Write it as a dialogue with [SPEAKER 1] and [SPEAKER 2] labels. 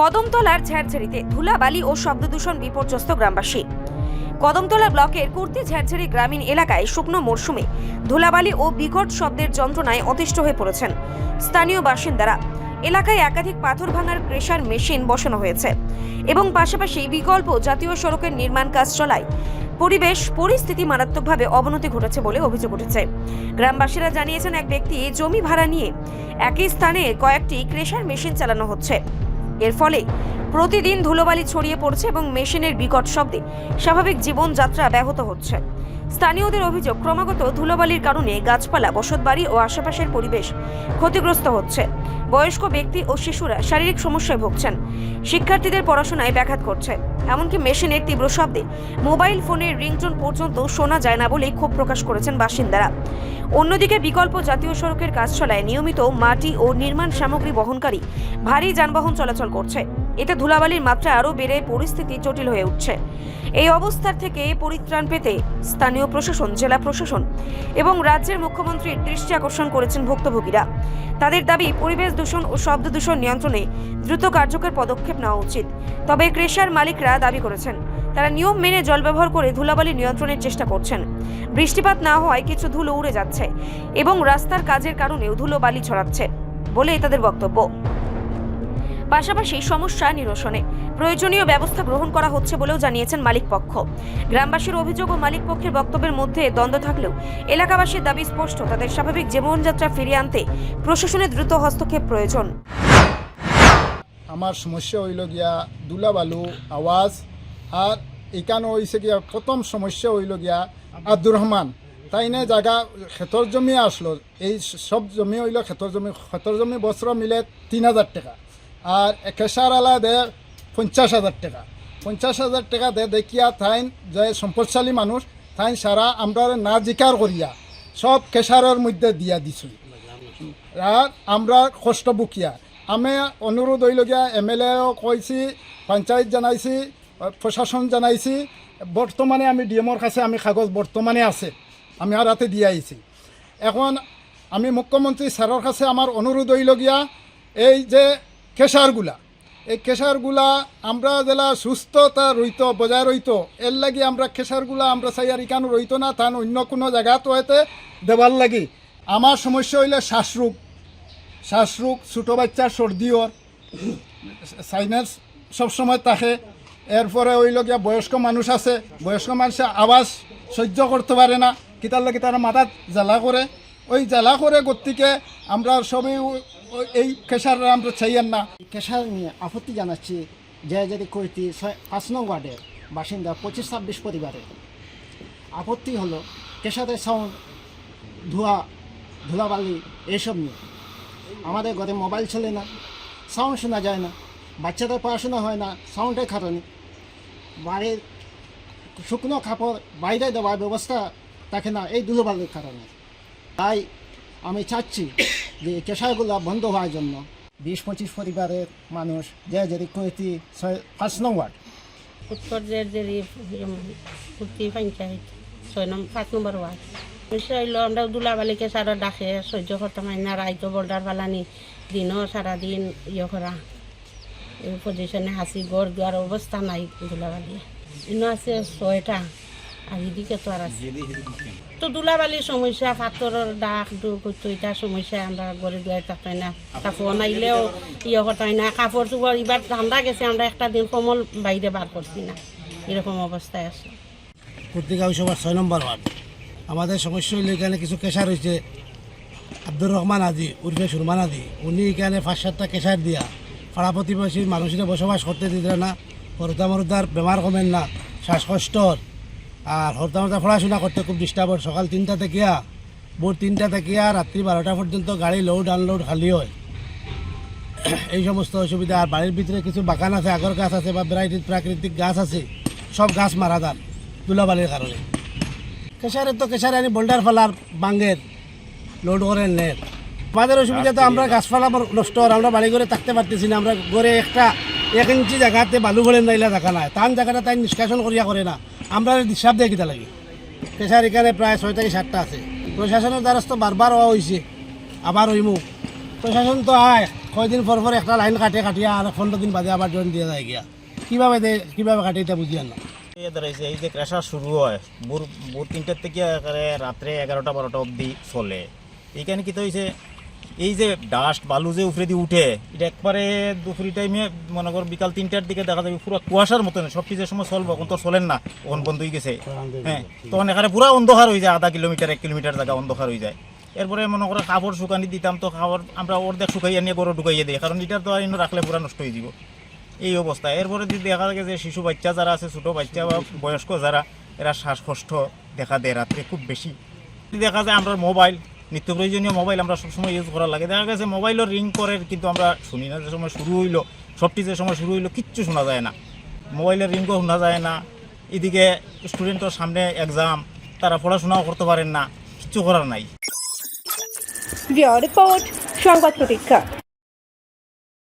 [SPEAKER 1] কদমতলার ঝাড়ঝাড়িতে ধুলাবালি ও শব্দদূষণ বিপর্যস্ত গ্রামবাসী। কদমতলা ব্লকের কুর্তি ঝাড়ঝাড়ি গ্রামীণ এলাকায় শুকনো মরশুমে ধুলাবালি ও বিকট শব্দের যন্ত্রণায় অতিষ্ঠ হয়ে পড়েছেন স্থানীয় বাসিন্দারা। এলাকায় একাধিক পাথর ভাঙার ক্রেশার মেশিন বসানো হয়েছে এবং পাশাপাশি বিকল্প জাতীয় সড়কের নির্মাণ কাজ চলায় পরিস্থিতি মারাত্মকভাবে অবনতি ঘটেছে বলে অভিযোগ উঠেছে। গ্রামবাসীরা জানিয়েছেন, এক ব্যক্তি জমি ভাড়া নিয়ে একই স্থানে কয়েকটি ক্রেশার মেশিন চালানো হচ্ছে। এর ফলে প্রতিদিন ধুলোবালি ছড়িয়ে পড়ছে এবং মেশিনের বিকট শব্দে স্বাভাবিক জীবনযাত্রা ব্যাহত হচ্ছে। স্থানীয়দের অভিযোগ, ক্রমাগত ধুলোবালির কারণে গাছপালা, বসতবাড়ি ও আশেপাশের পরিবেশ ক্ষতিগ্রস্ত হচ্ছে। বয়স্ক ব্যক্তি ও শিশুরা শারীরিক সমস্যায় ভুগছেন। শিক্ষার্থীদের পড়াশোনায় ব্যাঘাত ঘটছে। এমনকি মেশিনের তীব্র শব্দে মোবাইল ফোনের রিংটোন পর্যন্ত শোনা যায় না বলেই ক্ষোভ প্রকাশ করেছেন বাসিন্দারা। অন্যদিকে বিকল্প জাতীয় সড়কের কাজ চলায় নিয়মিত মাটি ও নির্মাণ সামগ্রী বহনকারী ভারী যানবাহন চলাচল করছে। এতে ধুলাবালির মাত্রা আরও বেড়ে পরিস্থিতি জটিল হয়ে উঠছে। এই অবস্থার থেকে পরিত্রাণ পেতে স্থানীয় প্রশাসন, জেলা প্রশাসন এবং রাজ্যের মুখ্যমন্ত্রীর দৃষ্টি আকর্ষণ করেছেন ভুক্তভোগীরা। তাদের দাবি, পরিবেশ দূষণ ও শব্দ দূষণ নিয়ন্ত্রণে দ্রুত কার্যকর পদক্ষেপ নেওয়া উচিত। তবে ক্রেশার মালিকরা দাবি করেছেন, তারা নিয়ম মেনে জল ব্যবহার করে ধুলাবালি নিয়ন্ত্রণের চেষ্টা করছেন। বৃষ্টিপাত না হওয়ায় কিছু ধুলো উড়ে যাচ্ছে এবং রাস্তার কাজের কারণেও ধুলোবালি ছড়াচ্ছে বলে তাদের বক্তব্য। পাশাপাশি সমস্যা নিরসনে প্রয়োজনীয় ব্যবস্থা গ্রহণ করা হচ্ছে বলেও জানিয়েছেন মালিক পক্ষ। গ্রামবাসীর অভিযোগ ও মালিক পক্ষের বক্তব্যের মধ্যে দ্বন্দ্ব থাকলেও এলাকাবাসীর দাবি স্পষ্ট, তাদের স্বাভাবিক জীবনযাত্রা ফিরিয়ে আনতে প্রশাসনের দ্রুত হস্তক্ষেপ প্রয়োজন।
[SPEAKER 2] আমার সমস্যা হইল গিয়া দুলাবালু আওয়াজ, আর এখানে হয়েছে গিয়া প্রথম সমস্যা হইল গিয়া আব্দুর রহমান তাই না জায়গা ক্ষেতর জমি আসলো। এই সব জমি হইল ক্ষেতর জমি বছর মিলে 3000 টাকা, আর কেশার আলা দে 50,000 টাকা। 50,000 টাকা দেখিয়া থাইন যে সম্পদশালী মানুষ থাইন সারা আমরা না জিকার করিয়া সব কেশারের মধ্যে দিয়া দিছি। আর আমরা কষ্ট বুকিয়া আমি অনুরোধ হইলগিয়া MLAও কইছি, পঞ্চায়েত জানাইছি, প্রশাসন জানাইছি। বর্তমানে আমি ডিএমর কাছে আমি কাগজ বর্তমানে আছে, আমি আর হাতে দিয়ে আইছি। এখন আমি মুখ্যমন্ত্রী স্যারের কাছে আমার অনুরোধ হইলগিয়া এই যে কেশারগুলা, এই কেশারগুলা আমরা জেলা সুস্থতা রইত বজায় রইত, এর লাগি আমরা কেশারগুলা আমরা চাই আর ইকানো রইত না, তান অন্য কোনো জায়গাতো হইতে দেবার লাগি। আমার সমস্যা হইলে শ্বাসরোগ, ছোটো বাচ্চার সর্দিও, সাইনাস সবসময় থাকে। এরপরে হইল গিয়া বয়স্ক মানুষ আছে, বয়স্ক মানুষের আওয়াজ সহ্য করতে পারে না, কিতার লাগে তারা মাথাত জ্বালা করে। ওই জ্বালা করে গতিকে আমরা সবই এই কেশাররা আমরা চাইয়েন না।
[SPEAKER 3] কেশার নিয়ে আপত্তি জানাচ্ছি ঝাড়ঝাড়ি কুর্তি 5 নং ওয়ার্ডের বাসিন্দা 25-26 পরিবারের। আপত্তি হলো কেশারের সাউন্ড, ধুলাবালি এইসব নিয়ে। আমাদের ঘরে মোবাইল চলে না, সাউন্ড শোনা যায় না, বাচ্চাদের পড়াশোনা হয় না সাউন্ডের কারণে। বাড়ির শুকনো কাপড় বাইরে দেওয়ার ব্যবস্থা থাকে না এই ধুলোবালির কারণে। তাই আমি চাচ্ছি যে কেশারগুলো বন্ধ হওয়ার জন্য। 20-25 পরিবারের মানুষ ঝাড়ঝাড়ি কুর্তি 5 নং ওয়ার্ড,
[SPEAKER 4] উত্তর ঝাড়ঝাড়ি কুর্তি পঞ্চায়েত 5 নম্বর ওয়ার্ড। বিষয় হইল আমরা ধুলাবালি কেশারও ডাকে সহ্য করতে পারি না। রাইতো বর্ডার ফালানি দিনও সারাদিন করা এই পজিশনে হাসি গড় দুয়ার অবস্থা নাই। ধুলাবালি ইনো আছে 6টা, আর এদিকে তো আর আছে। তো ধুলাবালির সমস্যা, পাথরের ডাক ডুক এটা সমস্যা। আমরা গড়ে দুয়ার থাকতে না, কাপড় নাইলেও করতে হয় না। কাপড় চোপড় এবার ঠান্ডা গেছে, আমরা একটা দিন কমল বাইরে বার করছি না, এরকম অবস্থায় আছে।
[SPEAKER 5] কুর্তিগাঁও সবার 6 নম্বর ওয়ার্ড। আমাদের সমস্যা হইলে এখানে কিছু কেশার হয়েছে। আব্দুর রহমান আদি উর্ফে সুরমান আদি, উনি এখানে 5-7টা কেশার দিয়া পাড়া প্রতিবেশীর মানুষেরা বসবাস করতে দিতে না। হরতামরদার বেমার কমেন না, শ্বাসকষ্টর, আর হরতামরদার পড়াশোনা করতে খুব ডিস্টার্ব। সকাল 3টা থেকে ভোর 3টা থেকে রাত্রি 12টা পর্যন্ত গাড়ি লোড আনলোড খালি হয়। এই সমস্ত অসুবিধা। আর বাড়ির ভিতরে কিছু বাগান আছে, আগর গাছ আছে বা ভ্যারাইটির প্রাকৃতিক গাছ আছে, সব গাছ মারা যান ধুলাবালির কারণে। কেশারে আনি বোল্ডার ফেলার বাঙ্গের লোড করেন নেন। আমাদের অসুবিধা তো আমরা গাছপালা নষ্ট, আমরা বাড়ি ঘরে থাকতে পারতেছি না। আমরা ঘরে একটা 1 ইঞ্চি জায়গাতে বালু ভরেন নাইলে দেখা নাই, তান জায়গাটা তাই নিষ্কাশন করিয়া করে না। আমরা হিসাব দিয়ে কিতা লাগে। কেশার এখানে প্রায় 6 থেকে 7টা আছে। প্রশাসনের দ্বারস্থ বারবার হওয়া হয়েছে, আবার হইমু। প্রশাসন তো আয় কয়দিন পর পর একটা লাইন কাটিয়া আর 15 দিন বাদে আবার জয়েন দিয়ে যায় গিয়া কিভাবে কাটে এটা বুঝি না।
[SPEAKER 6] দাঁড়াইছে এই যে ক্রেশার শুরু হয় ভোর 3টার থেকে একেবারে রাত্রে 11টা-12টা অবধি চলে। এইখানে কি তো হয়েছে এই যে ডাস্ট বালু যে উপরে দিয়ে উঠে এটা একবারে দুপুরি টাইমে মনে করো বিকাল 3টার দিকে দেখা যাবে পুরো কুয়াশার মতন। সব কিছু সময় চলবো এখন তো চলেন না, ওখান বন্ধ হয়ে গেছে। হ্যাঁ, তখন এখানে পুরো অন্ধকার হয়ে যায়, আধা কিলোমিটার 1 কিলোমিটার জায়গা অন্ধকার হয়ে যায়। এরপরে মনে করো কাপড় শুকানি দিতাম, তো কাপড় আমরা অর্ধেক শুকাইয়া নিয়ে গরু ঢুকাইয়ে দিই, কারণ এটার তো আর রাখলে পুরো নষ্ট হয়ে যাব এই অবস্থা। এরপরে যদি দেখা যায় যে শিশু বাচ্চা যারা আছে, ছোটো বাচ্চা বা বয়স্ক যারা, এরা শ্বাসকষ্ট দেখা দেয় রাত্রে খুব বেশি। দেখা যায় আমরা মোবাইল, নিত্য প্রয়োজনীয় মোবাইল আমরা সবসময় ইউজ করা লাগে। দেখা গেছে মোবাইলও রিং করে কিন্তু আমরা শুনি না। যে সময় শুরু হইলো সবটি, যে সময় শুরু হইলো কিচ্ছু শোনা যায় না, মোবাইলের রিংও শোনা যায় না। এদিকে স্টুডেন্টের সামনে এক্সাম, তারা পড়াশোনাও করতে পারেন না, কিচ্ছু করার নাই।
[SPEAKER 7] রিপোর্ট সংবাদ প্রতীক্ষা।